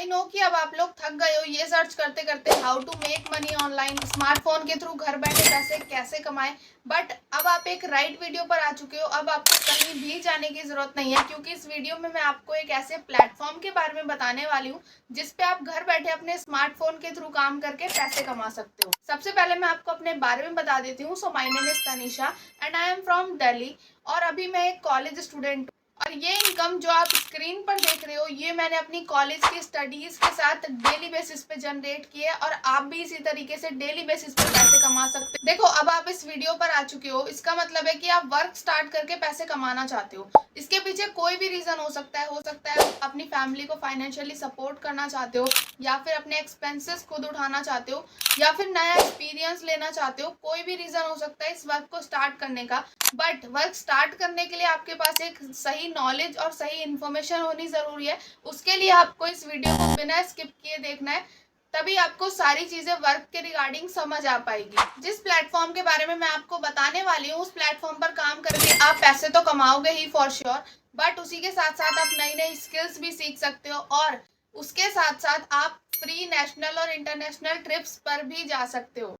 I know कि अब आप लोग थक गए हो ये सर्च करते करते how to make money online, smartphone के थ्रू घर बैठे पैसे कैसे कमाएं। बट अब आप एक राइट वीडियो पर आ चुके हो। अब आपको कहीं भी जाने की जरूरत नहीं है, क्योंकि इस वीडियो में मैं आपको एक ऐसे प्लेटफॉर्म के बारे में बताने वाली हूँ जिस पे आप घर बैठे अपने स्मार्टफोन के थ्रू काम करके पैसे कमा सकते हो। सबसे पहले मैं आपको अपने बारे में बता देती हूँ। So my name is Tanisha and I am from Delhi और अभी मैं एक कॉलेज स्टूडेंट। और ये इनकम जो आप स्क्रीन पर देख रहे हो ये मैंने अपनी कॉलेज की स्टडीज के साथ डेली बेसिस पे जनरेट की है, और आप भी इसी तरीके से डेली बेसिस पे पैसे कमा सकते हो। देखो, अब आप इस वीडियो पर आ चुके हो, इसका मतलब है कि आप वर्क स्टार्ट करके पैसे कमाना चाहते हो। इसके पीछे कोई भी रीजन हो सकता है। अपनी फैमिली को फाइनेंशियली सपोर्ट करना चाहते हो, या फिर अपने एक्सपेंसेस खुद उठाना चाहते हो, या फिर नया एक्सपीरियंस लेना चाहते हो। कोई भी रीजन हो सकता है इस वर्क को स्टार्ट करने का। बट वर्क स्टार्ट करने के लिए आपके पास एक सही नॉलेज और सही इन्फॉर्मेशन होनी जरूरी है। उसके लिए आपको इस वीडियो को बिना स्किप किए देखना है, तभी आपको सारी चीजें वर्क के रिगार्डिंग समझ आ पाएगी। जिस प्लेटफॉर्म के बारे में मैं आपको बताने वाली हूँ उस प्लेटफॉर्म पर काम करके आप पैसे तो कमाओगे ही फॉर श्योर, बट उसी के साथ साथ आप नई नई स्किल्स भी सीख सकते हो, और उसके साथ साथ आप फ्री नेशनल और इंटरनेशनल ट्रिप्स पर भी जा सकते हो।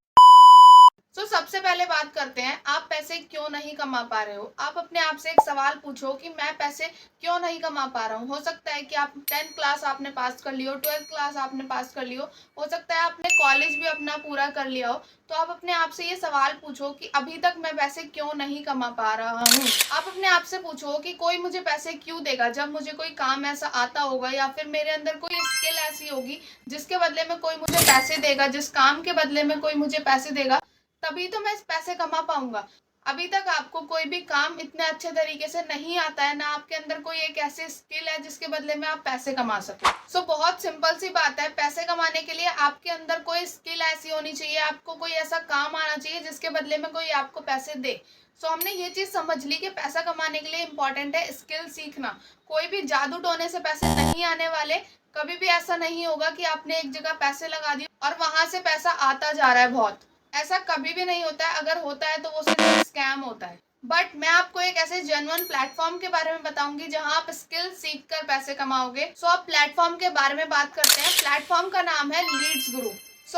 सबसे पहले बात करते हैं, आप पैसे क्यों नहीं कमा पा रहे हो। आप अपने आप से एक सवाल पूछो कि मैं पैसे क्यों नहीं कमा पा रहा हूँ। हो सकता है कि आप 10th क्लास आपने पास कर लियो, 12th क्लास आपने पास कर लियो, हो सकता है आपने कॉलेज भी अपना पूरा कर लिया हो। तो आप अपने आप से ये सवाल पूछो कि अभी तक मैं पैसे क्यों नहीं कमा पा रहा हूँ। आप अपने आप से पूछो कि कोई मुझे पैसे क्यों देगा, जब मुझे कोई काम ऐसा आता होगा या फिर मेरे अंदर कोई स्किल ऐसी होगी जिसके बदले में कोई मुझे पैसे देगा, जिस काम के बदले में कोई मुझे पैसे देगा, तभी तो मैं पैसे कमा पाऊंगा। अभी तक आपको कोई भी काम इतने अच्छे तरीके से नहीं आता है, ना आपके अंदर कोई एक ऐसी स्किल है जिसके बदले में आप पैसे कमा सको। बहुत सिंपल सी बात है, पैसे कमाने के लिए आपके अंदर कोई स्किल ऐसी होनी चाहिए, आपको कोई ऐसा काम आना चाहिए जिसके बदले में कोई आपको पैसे दे। हमने ये चीज समझ ली कि पैसा कमाने के लिए इम्पोर्टेंट है स्किल सीखना। कोई भी जादू टोने से पैसे नहीं आने वाले। कभी भी ऐसा नहीं होगा कि आपने एक जगह पैसे लगा दिए और वहां से पैसा आता जा रहा है बहुत। ऐसा कभी भी नहीं होता है। अगर होता है तो वो सिर्फ स्कैम होता है। बट मैं आपको एक ऐसे जेन्युइन प्लेटफॉर्म के बारे में बताऊंगी जहां आप स्किल सीख कर पैसे कमाओगे। अब प्लेटफॉर्म के बारे में बात करते हैं। प्लेटफॉर्म का नाम है लीड्स गुरु।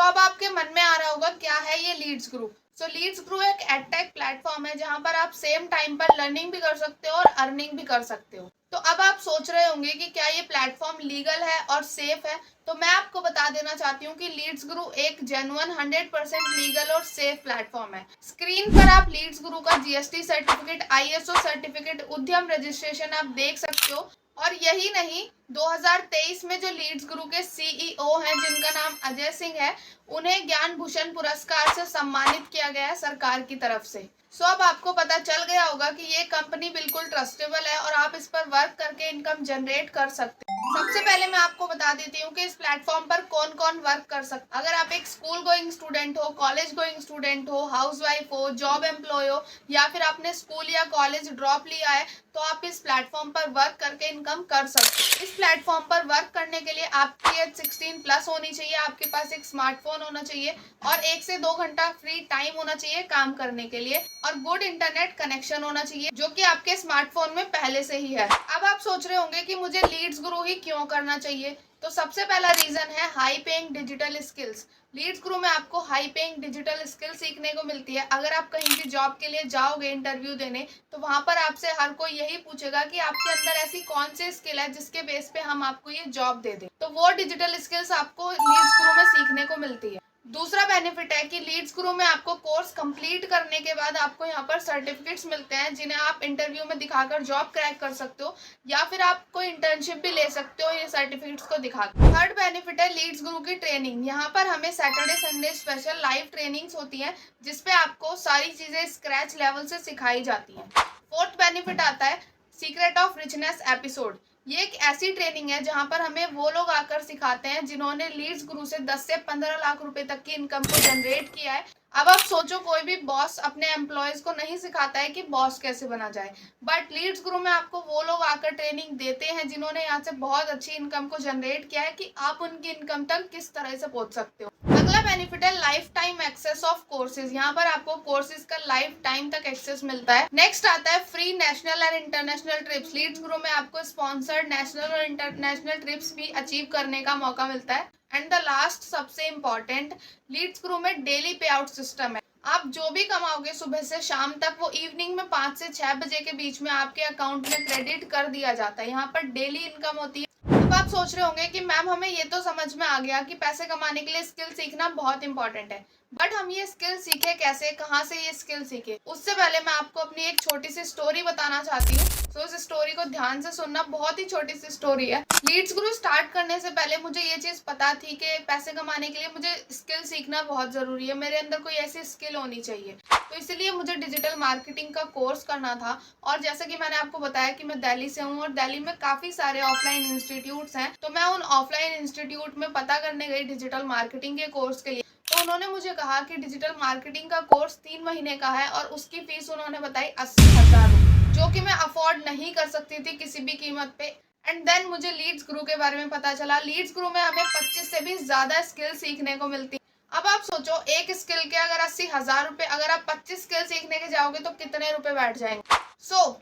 अब आपके मन में आ रहा होगा क्या है ये लीड्स गुरु। लीड्स गुरु एक एडटेक प्लेटफॉर्म है जहां पर आप सेम टाइम पर लर्निंग भी कर सकते हो और अर्निंग भी कर सकते हो। तो अब आप सोच रहे होंगे कि क्या ये प्लेटफॉर्म लीगल है और सेफ है। तो मैं आपको बता देना चाहती हूँ कि लीड्स गुरु एक जेन्युइन 100% लीगल और सेफ प्लेटफॉर्म है। स्क्रीन पर आप लीड्स गुरु का जीएसटी सर्टिफिकेट, आईएसओ सर्टिफिकेट, उद्यम रजिस्ट्रेशन आप देख सकते हो। और यही नहीं, 2023 में जो लीड्स गुरु के सीईओ हैं जिनका नाम अजय सिंह है, उन्हें ज्ञान भूषण पुरस्कार से सम्मानित किया गया है सरकार की तरफ से। अब आपको पता चल गया होगा कि ये कंपनी बिल्कुल ट्रस्टेबल है और आप इस पर वर्क करके इनकम जनरेट कर सकते हैं। सबसे पहले मैं आपको बता देती हूँ कि इस प्लेटफॉर्म पर कौन कौन वर्क कर सकता है। अगर आप एक स्कूल गोइंग स्टूडेंट हो, कॉलेज गोइंग स्टूडेंट हो, हाउसवाइफ हो, जॉब एम्प्लॉय हो, या फिर आपने स्कूल या कॉलेज ड्रॉप लिया है, तो आप इस प्लेटफॉर्म पर वर्क करके इनकम कर सकते हैं। इस प्लेटफॉर्म पर वर्क करने के लिए आपकी एज 16+ होनी चाहिए, आपके पास एक स्मार्टफोन होना चाहिए और 1 से 2 घंटा फ्री टाइम होना चाहिए काम करने के लिए, और गुड इंटरनेट कनेक्शन होना चाहिए जो कि आपके स्मार्टफोन में पहले से ही है। अब आप सोच रहे होंगे कि मुझे लीड्स गुरु ही क्यों करना चाहिए। तो सबसे पहला रीजन है high paying digital skills. Leads Guru में आपको हाई पेइंग डिजिटल स्किल सीखने को मिलती है। अगर आप कहीं भी जॉब के लिए जाओगे इंटरव्यू देने, तो वहां पर आपसे हर कोई यही पूछेगा कि आपके अंदर ऐसी कौन सी स्किल है जिसके बेस पे हम आपको ये जॉब दे दें। तो वो डिजिटल स्किल्स आपको लीड्स गुरु में सीखने को मिलती है। दूसरा बेनिफिट है कि लीड्स गुरु में आपको कोर्स कंप्लीट करने के बाद आपको यहाँ पर सर्टिफिकेट्स मिलते हैं जिन्हें आप इंटरव्यू में दिखाकर जॉब क्रैक कर सकते हो, या फिर आप कोई इंटर्नशिप भी ले सकते हो ये सर्टिफिकेट्स को दिखाकर। थर्ड बेनिफिट है लीड्स गुरु की ट्रेनिंग। यहाँ पर हमें Saturday Sunday special live trainings होती है जिसपे आपको सारी चीजें स्क्रैच लेवल से सिखाई जाती है। फोर्थ बेनिफिट आता है सीक्रेट ऑफ रिचनेस एपिसोड। ये एक ऐसी ट्रेनिंग है जहां पर हमें वो लोग आकर सिखाते हैं जिन्होंने लीड्स गुरु से 10 से 15 लाख रुपए तक की इनकम को जनरेट किया है। अब आप सोचो, कोई भी बॉस अपने एम्प्लॉयज को नहीं सिखाता है कि बॉस कैसे बना जाए, बट लीड्स गुरु में आपको वो लोग आकर ट्रेनिंग देते हैं जिन्होंने यहाँ से बहुत अच्छी इनकम को जनरेट किया है कि आप उनकी इनकम तक किस तरह से पहुंच सकते हो। अगला बेनिफिट है lifetime access of courses. यहाँ पर आपको कोर्सेज का लाइफ टाइम तक एक्सेस मिलता है। नेक्स्ट आता है free national and international trips. Leads Grow में आपको स्पॉन्सर्ड नेशनल और इंटरनेशनल ट्रिप्स भी अचीव करने का मौका मिलता है। एंड द लास्ट सबसे इम्पोर्टेंट, लीड्स ग्रो में डेली पे आउट सिस्टम है। आप जो भी कमाओगे सुबह से शाम तक वो इवनिंग में 5 से 6 बजे के बीच में आपके अकाउंट में क्रेडिट कर दिया जाता है। यहाँ पर डेली इनकम होती है। अब आप सोच रहे होंगे कि मैम हमें ये तो समझ में आ गया कि पैसे कमाने के लिए स्किल सीखना बहुत इंपॉर्टेंट है, बट हम ये स्किल सीखे कैसे, कहाँ से ये स्किल सीखे? उससे पहले मैं आपको अपनी एक छोटी सी स्टोरी बताना चाहती हूँ। तो इस स्टोरी को ध्यान से सुनना, बहुत ही छोटी सी स्टोरी है। लीड्स ग्रो स्टार्ट करने से पहले मुझे ये चीज पता थी कि पैसे कमाने के लिए मुझे स्किल सीखना बहुत जरूरी है, मेरे अंदर कोई ऐसी स्किल होनी चाहिए। तो इसलिए मुझे डिजिटल मार्केटिंग का कोर्स करना था। और जैसे कि मैंने आपको बताया कि मैं दिल्ली से हूँ और दिल्ली में काफी सारे ऑफलाइन इंस्टीट्यूट्स हैं, तो मैं उन ऑफलाइन इंस्टीट्यूट में पता करने गई डिजिटल मार्केटिंग के कोर्स के लिए। तो उन्होंने मुझे कहा कि डिजिटल मार्केटिंग का कोर्स 3 महीने का है और उसकी फीस उन्होंने बताई 80,000, जो कि मैं अफोर्ड नहीं कर सकती थी किसी भी कीमत पे। एंड देन मुझे लीड्स ग्रो के बारे में पता चला। लीड्स ग्रो में हमें 25 से भी ज्यादा स्किल सीखने को मिलती है। अब आप सोचो, एक स्किल के अगर 80,000 रुपए, अगर आप 25 स्किल सीखने के जाओगे तो कितने रुपए बैठ जाएंगे?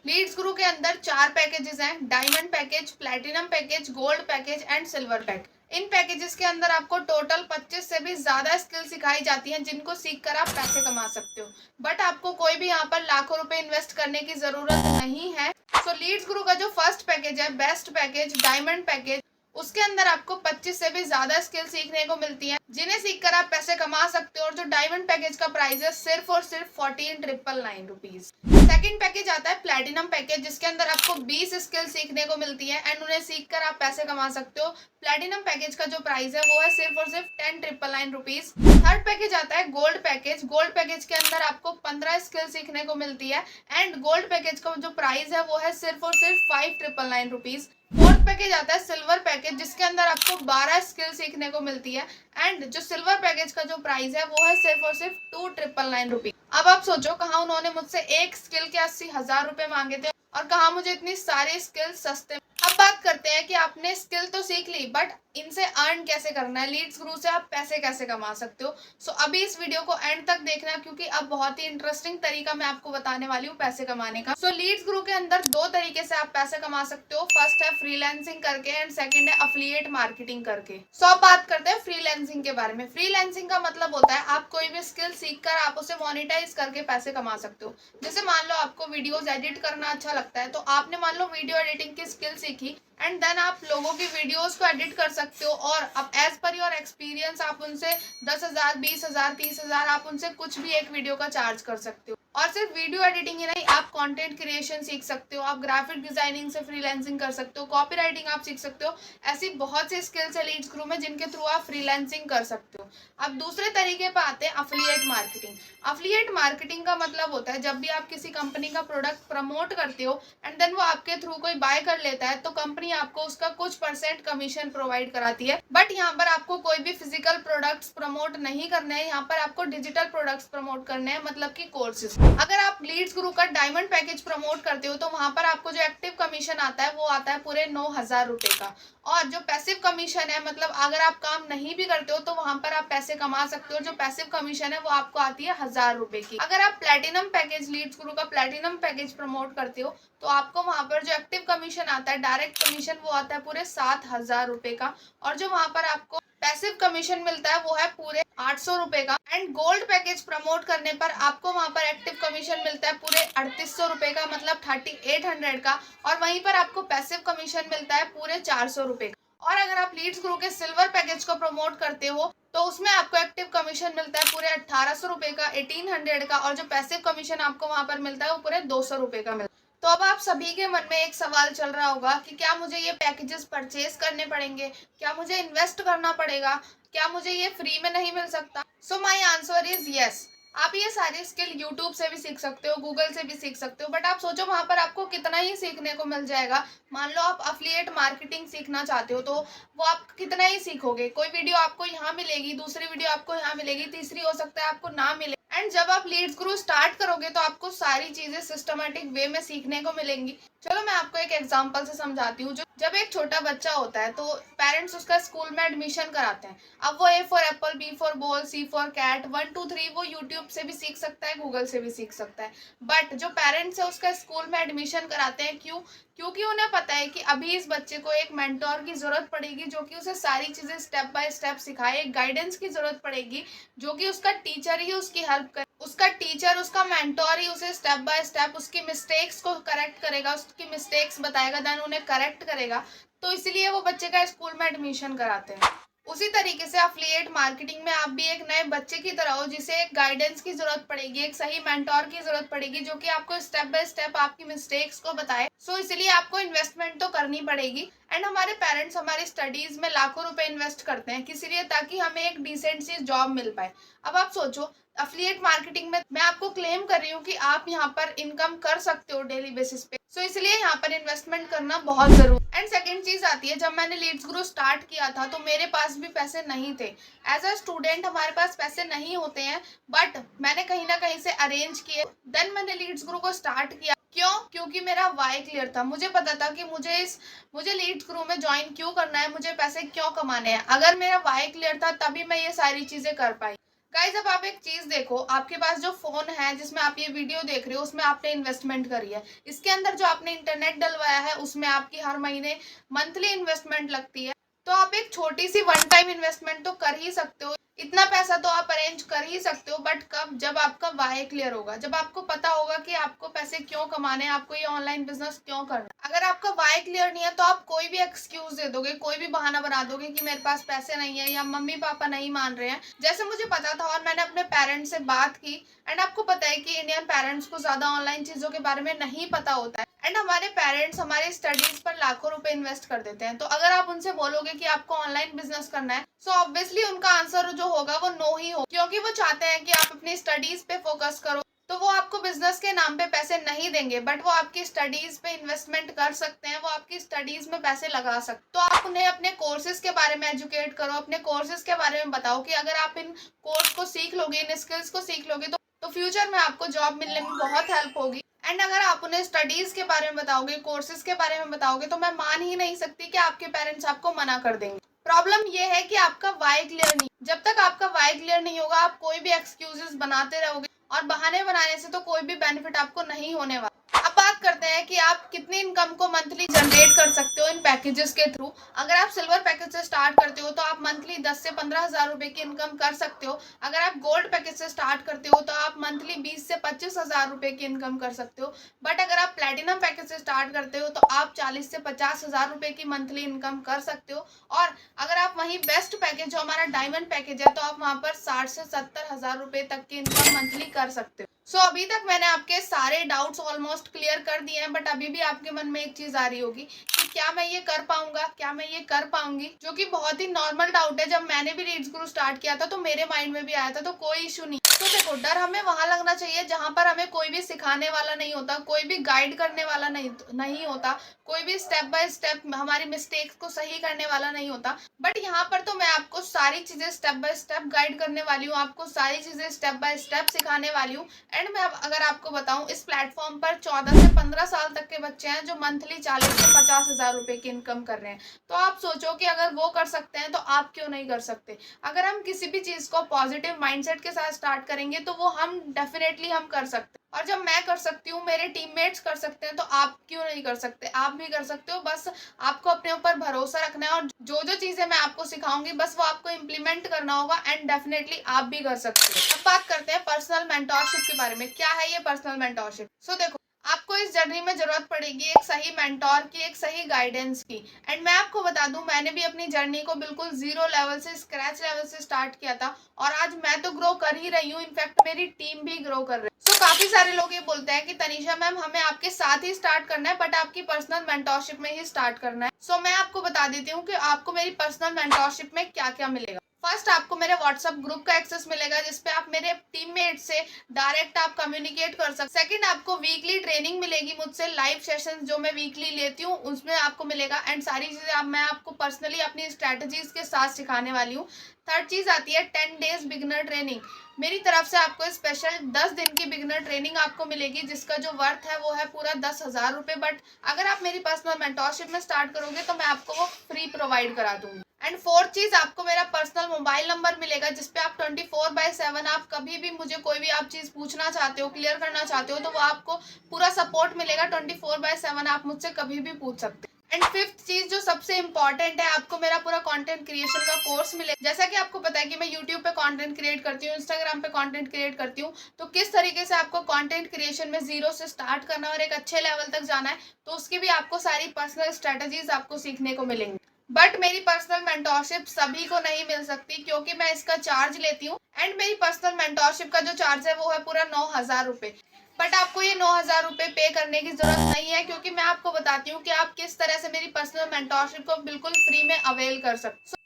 लीड्स ग्रो के अंदर 4 पैकेजेस हैं, diamond package, platinum package, gold package and silver package. In packages के अंदर आपको टोटल 25 से भी ज्यादा स्किल सिखाई जाती हैं, जिनको सीखकर आप पैसे कमा सकते हो। बट आपको कोई भी यहाँ पर लाखों रुपए इन्वेस्ट करने की जरूरत नहीं है। लीड्स ग्रो का जो फर्स्ट पैकेज है, बेस्ट पैकेज, डायमंड पैकेज, उसके अंदर आपको 25 से भी ज्यादा स्किल सीखने को मिलती हैं, जिन्हें सीखकर आप पैसे कमा सकते हो। और जो डायमंड पैकेज का प्राइस है सिर्फ और सिर्फ 14,999 रुपीज। सेकंड पैकेज आता है प्लेटिनम पैकेज, जिसके अंदर आपको 20 स्किल सीखने को मिलती है एंड उन्हें सीखकर आप पैसे कमा सकते हो। प्लेटिनम पैकेज का जो प्राइस है वो है सिर्फ और सिर्फ 10,999 रुपीज। थर्ड पैकेज आता है गोल्ड पैकेज। गोल्ड पैकेज के अंदर आपको 15 स्किल सीखने को मिलती है एंड गोल्ड पैकेज का जो प्राइस है वो है सिर्फ और सिर्फ 5,999 रुपीज। फोर्थ पैकेज आता है सिल्वर पैकेज, जिसके अंदर आपको 12 स्किल सीखने को मिलती है एंड जो सिल्वर पैकेज का जो प्राइस है वो है सिर्फ और सिर्फ 2,999 रुपीज। अब आप सोचो, कहाँ उन्होंने मुझसे एक स्किल के 80,000 रुपए मांगे थे और कहा मुझे इतनी सारी स्किल सस्ते। अब बात करते हैं कि आपने स्किल तो सीख ली, बट इनसे अर्न कैसे करना है, लीड्स ग्रो से आप पैसे कैसे कमा सकते हो। अभी इस वीडियो को एंड तक देखना, क्योंकि अब बहुत ही इंटरेस्टिंग तरीका मैं आपको बताने वाली हूँ पैसे कमाने का। लीड्स ग्रो के अंदर 2 तरीके से आप पैसे कमा सकते हो। फर्स्ट है फ्रीलांसिंग करके एंड सेकंड है अफिलिएट मार्केटिंग करके। अब बात करते हैं फ्रीलांसिंग के बारे में। फ्रीलांसिंग का मतलब होता है आप कोई भी स्किल सीखकर आप उसे मोनेटाइज करके पैसे कमा सकते हो। जैसे मान लो आपको वीडियोस एडिट करना अच्छा लगता है, तो आपने मान लो वीडियो एडिटिंग की स्किल सीखी एंड देन आप लोगों की वीडियोस को एडिट कर सकते हो और अब एज पर योर एक्सपीरियंस आप उनसे 10,000, 20,000, 30,000 आप उनसे कुछ भी एक वीडियो का चार्ज कर सकते हो। और सिर्फ वीडियो एडिटिंग ही नहीं, आप कंटेंट क्रिएशन सीख सकते हो, आप ग्राफिक डिजाइनिंग से फ्रीलांसिंग कर सकते हो, कॉपीराइटिंग आप सीख सकते हो। ऐसी बहुत सी स्किल्स है लीड्स ग्रो में जिनके थ्रू आप फ्रीलांसिंग कर सकते हो। अब दूसरे तरीके पर आते हैं अफिलिएट मार्केटिंग। अफिलिएट मार्केटिंग का मतलब होता है जब भी आप किसी कंपनी का प्रोडक्ट प्रमोट करते हो एंड देन वो आपके थ्रू कोई बाय कर लेता है, तो कंपनी आपको उसका कुछ % कमीशन प्रोवाइड कराती है। बट यहाँ पर आपको कोई भी फिजिकल प्रोडक्ट्स प्रमोट नहीं करने हैं, यहाँ पर आपको डिजिटल प्रोडक्ट्स प्रमोट करने हैं, मतलब कि कोर्सेज। अगर आप लीड्स ग्रो का डायमंड पैकेज प्रमोट करते हो तो वहां पर आपको जो एक्टिव कमीशन आता है वो आता है पूरे 9,000 रुपए का। और जो पैसिव कमीशन है, मतलब अगर आप काम नहीं भी करते हो तो वहां पर आप पैसे कमा सकते हो। जो पैसिव कमीशन है वो आपको आती है 1,000 रुपए की। अगर आप प्लेटिनम पैकेज, लीड्स ग्रो का प्लेटिनम पैकेज प्रमोट करते हो तो आपको वहां पर जो एक्टिव कमीशन आता है, डायरेक्ट कमीशन, वो आता है पूरे 7,000 रुपए का। और जो वहां पर आपको पैसिव कमीशन मिलता है वो है पूरे 800 रुपए का। एंड गोल्ड पैकेज प्रमोट करने पर आपको वहां पर एक्टिव कमीशन मिलता है पूरे 3,800 रुपए का, मतलब 3,800 का। और वहीं पर आपको पैसिव कमीशन मिलता है पूरे 400 रुपए का। और अगर आप लीड्स ग्रो के सिल्वर पैकेज को प्रमोट करते हो तो उसमें आपको एक्टिव कमीशन मिलता है पूरे 1,800 रुपए का, 1,800 का। और जो पैसिव कमीशन आपको वहां पर मिलता है वो पूरे 200 रुपए का मिलता है। तो अब आप सभी के मन में एक सवाल चल रहा होगा कि क्या मुझे ये पैकेजेस परचेज करने पड़ेंगे, क्या मुझे इन्वेस्ट करना पड़ेगा, क्या मुझे ये फ्री में नहीं मिल सकता? So my answer is yes. आप ये सारी स्किल यूट्यूब से भी सीख सकते हो, गूगल से भी सीख सकते हो, बट आप सोचो वहां पर आपको कितना ही सीखने को मिल जाएगा। मान लो आप अफिलिएट मार्केटिंग सीखना चाहते हो तो वो आप कितना ही सीखोगे। कोई वीडियो आपको यहाँ मिलेगी, दूसरी वीडियो आपको यहाँ मिलेगी, तीसरी हो सकता है आपको ना मिले। एंड जब आप लीड्स ग्रो स्टार्ट करोगे तो आपको सारी चीजें सिस्टमेटिक वे में सीखने को मिलेंगी। चलो मैं आपको एक एग्जांपल से समझाती हूँ। जो जब एक छोटा बच्चा होता है तो पेरेंट्स उसका स्कूल में एडमिशन कराते हैं। अब वो A for apple, B for ball, C for cat, 1 2 3 वो यूट्यूब से भी सीख सकता है, गूगल से भी सीख सकता है। बट जो पेरेंट्स है उसका स्कूल में एडमिशन कराते हैं, क्यों? क्योंकि उन्हें पता है कि अभी इस बच्चे को एक मेंटोर की जरूरत पड़ेगी जो कि उसे सारी चीजें स्टेप बाय स्टेप सिखाए। एक गाइडेंस की जरूरत पड़ेगी जो कि उसका टीचर ही उसकी हेल्प करे। उसका टीचर, उसका मेंटोर ही उसे स्टेप बाय स्टेप उसकी मिस्टेक्स को करेक्ट करेगा, उसकी मिस्टेक्स बताएगा, देन उन्हें करेक्ट करेगा। तो इसलिए वो बच्चे का स्कूल में एडमिशन कराते हैं। उसी तरीके से अफिलिएट मार्केटिंग में आप भी एक नए बच्चे की तरह हो जिसे एक गाइडेंस की जरूरत पड़ेगी, एक सही मेंटोर की जरूरत पड़ेगी जो कि आपको स्टेप बाय स्टेप आपकी मिस्टेक्स को बताए। सो इसलिए आपको इन्वेस्टमेंट तो करनी पड़ेगी। एंड हमारे पेरेंट्स हमारी स्टडीज में लाखों रुपए इन्वेस्ट करते हैं, किस लिए? ताकि हमें एक डिसेंट सी जॉब मिल पाए। अब आप सोचो, अफिलिएट मार्केटिंग में मैं आपको क्लेम कर रही हूँ कि आप यहाँ पर इनकम कर सकते हो डेली बेसिस पे। सो इसलिए यहाँ पर इन्वेस्टमेंट करना बहुत जरूरी। एंड सेकंड चीज आती है, जब मैंने लीड्स ग्रो स्टार्ट किया था तो मेरे पास भी पैसे नहीं थे। एज अ स्टूडेंट हमारे पास पैसे नहीं होते हैं, बट मैंने कहीं ना कहीं से अरेंज किए, देन मैंने लीड्स ग्रो को स्टार्ट किया। क्यों? क्योंकि मेरा वाई क्लियर था। मुझे पता था कि मुझे लीड्स ग्रो में ज्वाइन क्यों करना है, मुझे पैसे क्यों कमाने हैं। अगर मेरा वाई क्लियर था तभी मैं ये सारी चीजें कर पाई। गाइज अब आप एक चीज देखो, आपके पास जो फोन है जिसमें आप ये वीडियो देख रहे हो उसमें आपने इन्वेस्टमेंट करी है। इसके अंदर जो आपने इंटरनेट डलवाया है उसमें आपकी हर महीने मंथली इन्वेस्टमेंट लगती है। तो आप एक छोटी सी वन टाइम इन्वेस्टमेंट तो कर ही सकते हो, इतना पैसा तो आप अरेंज कर ही सकते हो। बट कब? जब आपका वाई क्लियर होगा, जब आपको पता होगा कि आपको पैसे क्यों कमाने हैं, आपको ये ऑनलाइन बिजनेस क्यों करना है। अगर आपका वाई क्लियर नहीं है तो आप कोई भी एक्सक्यूज दे दोगे, कोई भी बहाना बना दोगे कि मेरे पास पैसे नहीं है या मम्मी पापा नहीं मान रहे हैं। जैसे मुझे पता था और मैंने अपने पेरेंट्स से बात की। एंड आपको पता है कि इंडियन पेरेंट्स को ज्यादा ऑनलाइन चीजों के बारे में नहीं पता होता है। एंड हमारे पेरेंट्स हमारी स्टडीज पर लाखों रुपए इन्वेस्ट कर देते हैं। तो अगर आप उनसे बोलोगे कि आपको ऑनलाइन बिजनेस करना है, सो ऑब्वियसली उनका आंसर जो होगा वो नो ही हो, क्योंकि वो चाहते हैं कि आप अपनी स्टडीज पे फोकस करो। तो वो आपको बिजनेस के नाम पे पैसे नहीं देंगे, बट वो आपकी स्टडीज पे इन्वेस्टमेंट कर सकते हैं, वो आपकी स्टडीज में पैसे लगा सकते। तो आप उन्हें अपने कोर्सेज के बारे में एजुकेट करो, अपने कोर्सेज के बारे में बताओ कि अगर आप इन कोर्स को सीख लोगे, इन स्किल्स को सीख लोगे तो फ्यूचर में आपको जॉब मिलने में बहुत हेल्प होगी। एंड अगर आप उन्हें स्टडीज के बारे में बताओगे, कोर्सेज के बारे में बताओगे, तो मैं मान ही नहीं सकती कि आपके पेरेंट्स आपको मना कर देंगे। प्रॉब्लम ये है कि आपका वाई क्लियर नहीं। जब तक आपका वाई क्लियर नहीं होगा आप कोई भी एक्सक्यूजेस बनाते रहोगे और बहाने बनाने से तो कोई भी बेनिफिट आपको नहीं होने वाला। अब बात करते हैं कि आप कितनी इनकम को मंथली जनरेट कर सकते हो इन पैकेजेस के थ्रू। अगर आप सिल्वर पैकेज से स्टार्ट करते हो तो आप मंथली 10 से 15 हजार रुपए की इनकम कर सकते हो। अगर आप गोल्ड पैकेज से स्टार्ट करते हो तो आप मंथली 20 से 25 हजार रुपए की इनकम कर सकते हो। बट अगर आप प्लेटिनम पैकेज से स्टार्ट करते हो तो आप 40 से 50 हजार रुपए की मंथली इनकम कर सकते हो। और अगर आप वहीं बेस्ट पैकेज जो हमारा डायमंड पैकेज है तो आप वहां पर 60 से 70 हजार रुपए तक की इनकम मंथली कर सकते हो। सो अभी तक मैंने आपके सारे डाउट्स ऑलमोस्ट क्लियर कर दिए हैं, बट अभी भी आपके मन में एक चीज आ रही होगी कि क्या मैं ये कर पाऊंगा, क्या मैं ये कर पाऊंगी, जो कि बहुत ही नॉर्मल डाउट है। जब मैंने भी लीड्स ग्रो स्टार्ट किया था तो मेरे माइंड में भी आया था, तो कोई इशू नहीं। तो देखो, डर हमें वहां लगना चाहिए जहां पर हमें कोई भी सिखाने वाला नहीं होता, कोई भी गाइड करने वाला नहीं होता, कोई भी स्टेप बाय स्टेप हमारी मिस्टेक्स को सही करने वाला नहीं होता। बट यहाँ पर तो मैं आपको सारी चीजें स्टेप बाय स्टेप गाइड करने वाली हूँ, आपको सारी चीजें स्टेप बाय स्टेप सिखाने वाली हूँ। एंड मैं अगर आपको बताऊं, इस प्लेटफॉर्म पर 14 से 15 साल तक के बच्चे हैं जो मंथली 40 से 50 हजार रुपए की इनकम कर रहे हैं। तो आप सोचो कि अगर वो कर सकते हैं तो आप क्यों नहीं कर सकते। अगर हम किसी भी चीज को पॉजिटिव माइंडसेट के साथ स्टार्ट करेंगे तो वो हम डेफिनेटली हम कर सकते हैं। और जब मैं कर सकती हूँ, मेरे टीममेट्स कर सकते हैं, तो आप क्यों नहीं कर सकते। आप भी कर सकते हो, बस आपको अपने ऊपर भरोसा रखना है और जो जो चीजें मैं आपको सिखाऊंगी बस वो आपको इम्प्लीमेंट करना होगा एंड डेफिनेटली आप भी कर सकते हो। अब बात करते हैं पर्सनल मेंटोरशिप के बारे में। क्या है ये पर्सनल मेंटोरशिप? सो देखो, आपको इस जर्नी में जरूरत पड़ेगी एक सही मेंटोर की, एक सही गाइडेंस की। एंड मैं आपको बता दूं, मैंने भी अपनी जर्नी को बिल्कुल जीरो लेवल से, स्क्रैच लेवल से स्टार्ट किया था और आज मैं तो ग्रो कर ही रही हूँ, इनफैक्ट मेरी टीम भी ग्रो कर रही है। सो काफी सारे लोग ये बोलते हैं कि तनीषा मैम हमें आपके साथ ही स्टार्ट करना है, बट आपकी पर्सनल मेंटोरशिप में ही स्टार्ट करना है। सो मैं आपको बता देती हूँ कि आपको मेरी पर्सनल मेंटोरशिप में क्या क्या मिलेगा। फर्स्ट आपको मेरे व्हाट्सएप ग्रुप का एक्सेस मिलेगा जिसपे आप मेरे टीममेट से डायरेक्ट आप कम्युनिकेट कर सकते। सेकंड आपको वीकली ट्रेनिंग मिलेगी मुझसे, लाइव सेशंस जो मैं वीकली लेती हूँ उसमें आपको मिलेगा, एंड सारी चीजें मैं आपको पर्सनली अपनी स्ट्रेटजीज के साथ सिखाने वाली हूँ। थर्ड चीज आती है 10 डेज बिगिनर ट्रेनिंग। मेरी तरफ से आपको स्पेशल 10 दिन की बिगिनर ट्रेनिंग आपको मिलेगी जिसका जो वर्थ है वो है पूरा 10,000 रुपये, बट अगर आप मेरी पर्सनल मेंटोरशिप में स्टार्ट करोगे तो मैं आपको वो फ्री प्रोवाइड करा दूंगी। एंड फोर्थ चीज आपको मेरा पर्सनल मोबाइल नंबर मिलेगा जिसपे आप 24/7 आप कभी भी मुझे कोई भी आप चीज पूछना चाहते हो, क्लियर करना चाहते हो, तो वो आपको पूरा सपोर्ट मिलेगा। 24/7 आप मुझसे कभी भी पूछ सकते हो। एंड फिफ्थ चीज जो सबसे इंपॉर्टेंट है, आपको मेरा पूरा कंटेंट क्रिएशन का कोर्स मिलेगा। जैसा कि आपको पता है कि मैं यूट्यूब पे कंटेंट क्रिएट करती हूँ, इंस्टाग्राम पे कंटेंट क्रिएट करती हूँ, तो किस तरीके से आपको कंटेंट क्रिएशन में जीरो से स्टार्ट करना और एक अच्छे लेवल तक जाना है, तो उसकी भी आपको सारी पर्सनल स्ट्रेटजीज आपको सीखने को मिलेंगी। बट मेरी पर्सनल मेंटोरशिप सभी को नहीं मिल सकती क्योंकि मैं इसका चार्ज लेती हूँ, एंड मेरी पर्सनल मेंटोरशिप का जो चार्ज है वो है पूरा 9,000 रुपये। बट आपको ये 9,000 रुपये पे करने की जरूरत नहीं है क्योंकि मैं आपको बताती हूँ कि आप किस तरह से मेरी पर्सनल मेंटोरशिप को बिल्कुल फ्री में अवेल कर सकते।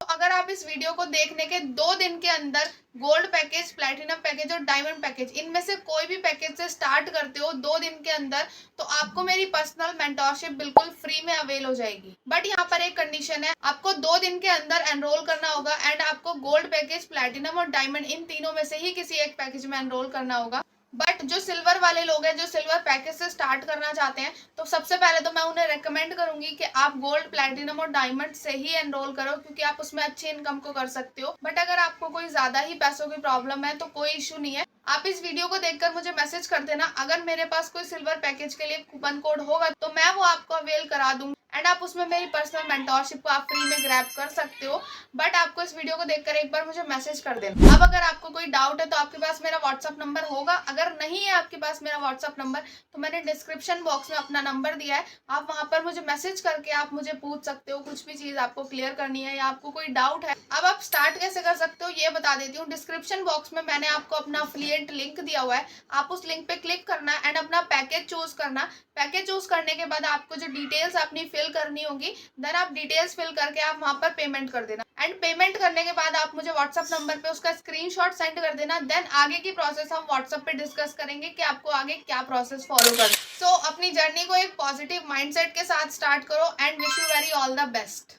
अगर आप इस वीडियो को देखने के 2 दिन के अंदर गोल्ड पैकेज, प्लैटिनम पैकेज और डायमंड पैकेज इनमें से कोई भी पैकेज से स्टार्ट करते हो 2 दिन के अंदर, तो आपको मेरी पर्सनल मेंटोरशिप बिल्कुल फ्री में अवेल हो जाएगी। बट यहाँ पर एक कंडीशन है, आपको 2 दिन के अंदर एनरोल करना होगा एंड आपको गोल्ड पैकेज, प्लैटिनम और डायमंड इन तीनों में से ही किसी एक पैकेज में एनरोल करना होगा। बट जो सिल्वर वाले लोग हैं, जो सिल्वर पैकेज से स्टार्ट करना चाहते हैं, तो सबसे पहले तो मैं उन्हें रेकमेंड करूंगी कि आप गोल्ड, प्लैटिनम और डायमंड से ही एनरोल करो क्योंकि आप उसमें अच्छी इनकम को कर सकते हो। बट अगर आपको कोई ज्यादा ही पैसों की प्रॉब्लम है तो कोई इशू नहीं है, आप इस वीडियो को देखकर मुझे मैसेज कर देना। अगर मेरे पास कोई सिल्वर पैकेज के लिए कूपन कोड होगा तो मैं वो आपको अवेल करा दूंगी एंड आप उसमें मेरी पर्सनल मेंटोरशिप को आप फ्री में ग्रैब कर सकते हो। बट आपको इस वीडियो को देखकर एक बार मुझे मैसेज कर देना। अब अगर आपको कोई डाउट है तो आपके पास मेरा व्हाट्सअप नंबर होगा, अगर नहीं है आपके पास मेरा व्हाट्सअप नंबर तो मैंने डिस्क्रिप्शन बॉक्स में अपना नंबर दिया है, आप वहां पर मुझे मैसेज करके आप मुझे पूछ सकते हो, कुछ भी चीज आपको क्लियर करनी है या आपको कोई डाउट है। अब आप स्टार्ट कैसे कर सकते हो ये बता देती हूँ। डिस्क्रिप्शन बॉक्स में मैंने आपको अपना अफिलिएट लिंक दिया हुआ है, आप उस लिंक पे क्लिक करना एंड अपना पैकेज चूज करना। पैकेज चूज करने के बाद आपको जो डिटेल्स अपनी फिल करनी होगी, देन आप डिटेल्स फिल करके आप वहां पर पेमेंट कर देना एंड पेमेंट करने के बाद आप मुझे व्हाट्सअप नंबर पे उसका स्क्रीनशॉट सेंड कर देना। देन आगे की प्रोसेस हम व्हाट्सअप पे डिस्कस करेंगे कि आपको आगे क्या प्रोसेस फॉलो करना। सो अपनी जर्नी को एक पॉजिटिव माइंडसेट के साथ स्टार्ट करो and wish you very all the best.